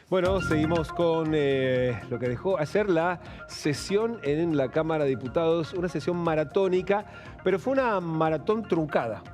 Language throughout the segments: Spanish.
Bueno, seguimos con lo que dejó ayer la sesión en la Cámara de Diputados, una sesión maratónica, pero fue una maratón truncada.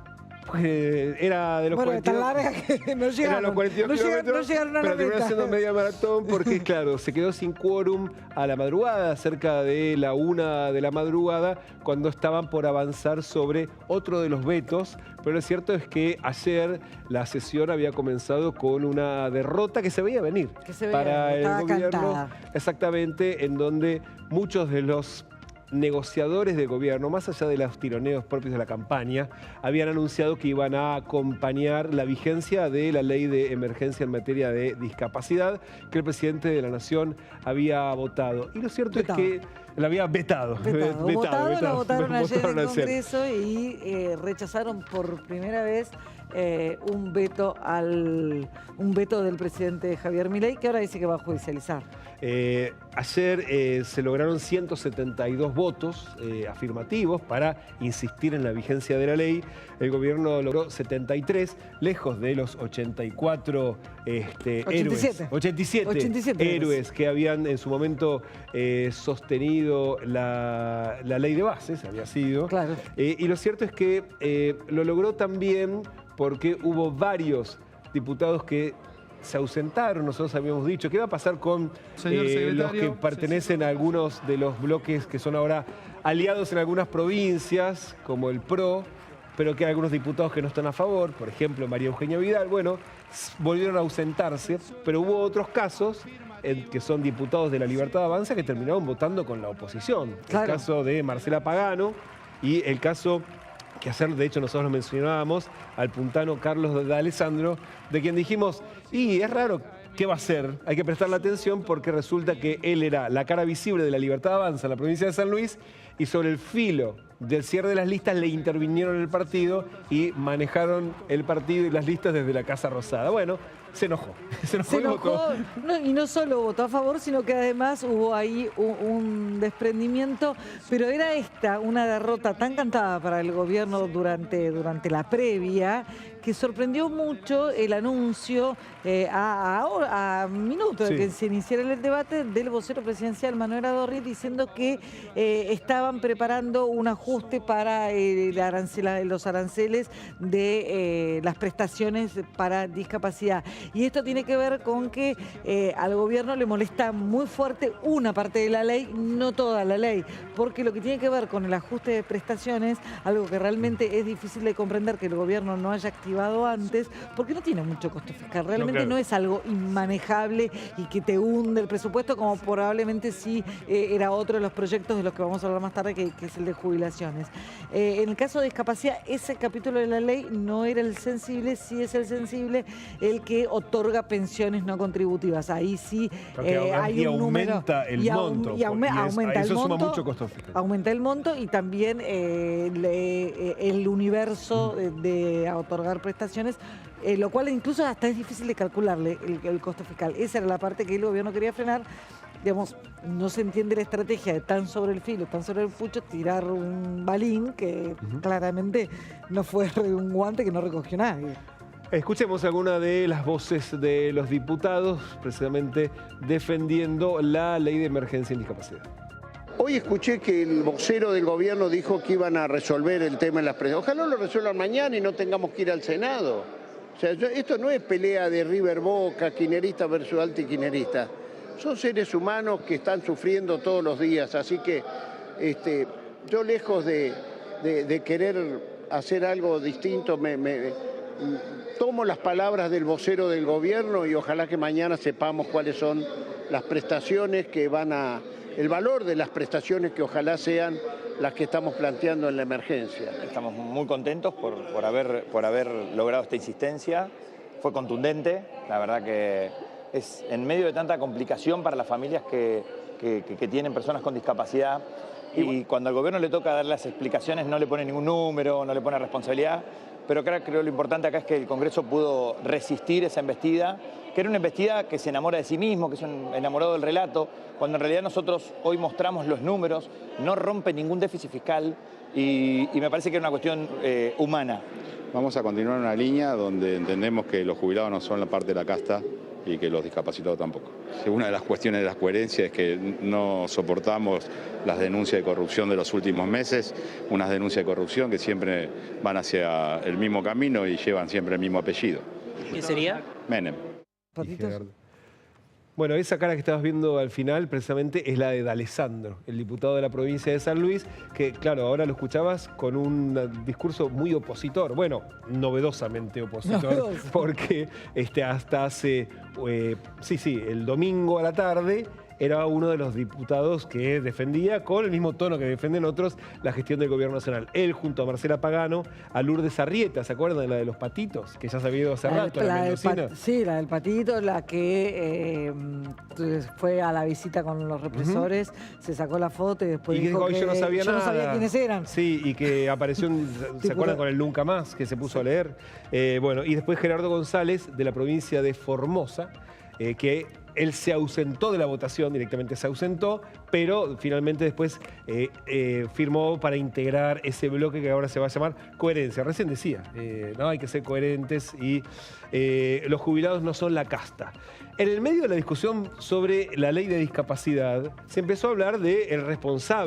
Era de los bueno, 42, tan larga que no llegaron, los 42 no kilómetros, llegaron a la pero terminó meta. siendo media maratón porque, claro, se quedó sin quórum a la madrugada, cerca de la 1 de la madrugada, cuando estaban por avanzar sobre otro de los vetos. Pero lo cierto es que ayer la sesión había comenzado con una derrota que se veía venir para el gobierno. Cantada. Exactamente, en donde muchos de los negociadores de gobierno, más allá de los tironeos propios de la campaña, habían anunciado que iban a acompañar la vigencia de la ley de emergencia en materia de discapacidad que el presidente de la Nación había votado. Y lo cierto es que la había vetado. La votaron ayer en el ayer. Congreso y rechazaron por primera vez un veto del presidente Javier Milei, que ahora dice que va a judicializar. Ayer se lograron 172 votos afirmativos para insistir en la vigencia de la ley. El gobierno logró 73, lejos de los 87 héroes que habían en su momento sostenido la ley de bases, había sido. Claro. Y lo cierto es que lo logró también porque hubo varios diputados que se ausentaron. Nosotros habíamos dicho, ¿qué va a pasar con los que pertenecen a algunos de los bloques que son ahora aliados en algunas provincias, como el PRO, pero que hay algunos diputados que no están a favor? Por ejemplo, María Eugenia Vidal. Bueno, volvieron a ausentarse, pero hubo otros casos que son diputados de La Libertad Avanza que terminaron votando con la oposición. Claro. El caso de Marcela Pagano y el caso que ayer, de hecho, nosotros lo mencionábamos, al puntano Carlos de Alessandro, de quien dijimos, y es raro, ¿qué va a hacer? Hay que prestarle atención porque resulta que él era la cara visible de La Libertad Avanza en la provincia de San Luis y sobre el filo del cierre de las listas le intervinieron el partido y manejaron el partido y las listas desde la Casa Rosada. Bueno, se enojó. Se enojó. No, y no solo votó a favor, sino que además hubo ahí un desprendimiento, pero era esta una derrota tan cantada para el gobierno durante la previa, que sorprendió mucho el anuncio a minutos de que se iniciara el debate del vocero presidencial Manuel Adorri, diciendo que estaban preparando un ajuste para los aranceles de las prestaciones para discapacidad. Y esto tiene que ver con que al gobierno le molesta muy fuerte una parte de la ley, no toda la ley, porque lo que tiene que ver con el ajuste de prestaciones, algo que realmente es difícil de comprender que el gobierno no haya activado antes, porque no tiene mucho costo fiscal, realmente no es algo inmanejable y que te hunde el presupuesto, como probablemente sí era otro de los proyectos de los que vamos a hablar más tarde, que es el de jubilaciones. En el caso de discapacidad, ese capítulo de la ley no era el sensible, sí es el sensible, el que otorga pensiones no contributivas. Ahí sí hay un número. Aumenta el monto. Y aumenta el monto. Suma mucho costo fiscal. Aumenta el monto y también el universo de otorgar prestaciones, lo cual incluso hasta es difícil de calcularle el costo fiscal. Esa era la parte que el gobierno quería frenar. Digamos, no se entiende la estrategia de tan sobre el filo, tan sobre el pucho, tirar un balín que claramente no fue un guante que no recogió nadie. Escuchemos alguna de las voces de los diputados, precisamente defendiendo la ley de emergencia en discapacidad. Hoy escuché que el vocero del gobierno dijo que iban a resolver el tema en las presas. Ojalá lo resuelvan mañana y no tengamos que ir al Senado. O sea, esto no es pelea de River Boca, kirchnerista versus antiquinerista. Son seres humanos que están sufriendo todos los días. Así que yo, lejos de querer hacer algo distinto, tomo las palabras del vocero del gobierno y ojalá que mañana sepamos cuáles son las prestaciones que el valor de las prestaciones que ojalá sean las que estamos planteando en la emergencia. Estamos muy contentos por haber logrado esta insistencia. Fue contundente, la verdad que es en medio de tanta complicación para las familias que tienen personas con discapacidad. Y cuando al gobierno le toca dar las explicaciones no le pone ningún número, no le pone responsabilidad. Pero creo que lo importante acá es que el Congreso pudo resistir esa embestida, que era una embestida que se enamora de sí mismo, que es un enamorado del relato, cuando en realidad nosotros hoy mostramos los números, no rompe ningún déficit fiscal y me parece que era una cuestión humana. Vamos a continuar una línea donde entendemos que los jubilados no son la parte de la casta y que los discapacitados tampoco. Una de las cuestiones de la coherencia es que no soportamos las denuncias de corrupción de los últimos meses, unas denuncias de corrupción que siempre van hacia el mismo camino y llevan siempre el mismo apellido. ¿Qué sería? Menem. Bueno, esa cara que estabas viendo al final precisamente es la de D'Alessandro, el diputado de la provincia de San Luis, que claro, ahora lo escuchabas con un discurso muy opositor, bueno, novedosamente opositor, porque hasta hace, el domingo a la tarde, era uno de los diputados que defendía, con el mismo tono que defienden otros, la gestión del gobierno nacional. Él junto a Marcela Pagano, a Lourdes Arrieta, ¿se acuerdan de la de los patitos? Que ya se había ido hace rato, la mendocina. Sí, la del patito, la que fue a la visita con los represores, se sacó la foto y después dijo que yo no sabía nada. Yo no sabía quiénes eran. Sí, y que apareció, ¿se acuerdan con el Nunca Más, que se puso a leer? Bueno, y después Gerardo González, de la provincia de Formosa, que él se ausentó de la votación, directamente se ausentó, pero finalmente después firmó para integrar ese bloque que ahora se va a llamar Coherencia. Recién decía, no hay que ser coherentes y los jubilados no son la casta. En el medio de la discusión sobre la ley de discapacidad, se empezó a hablar del responsable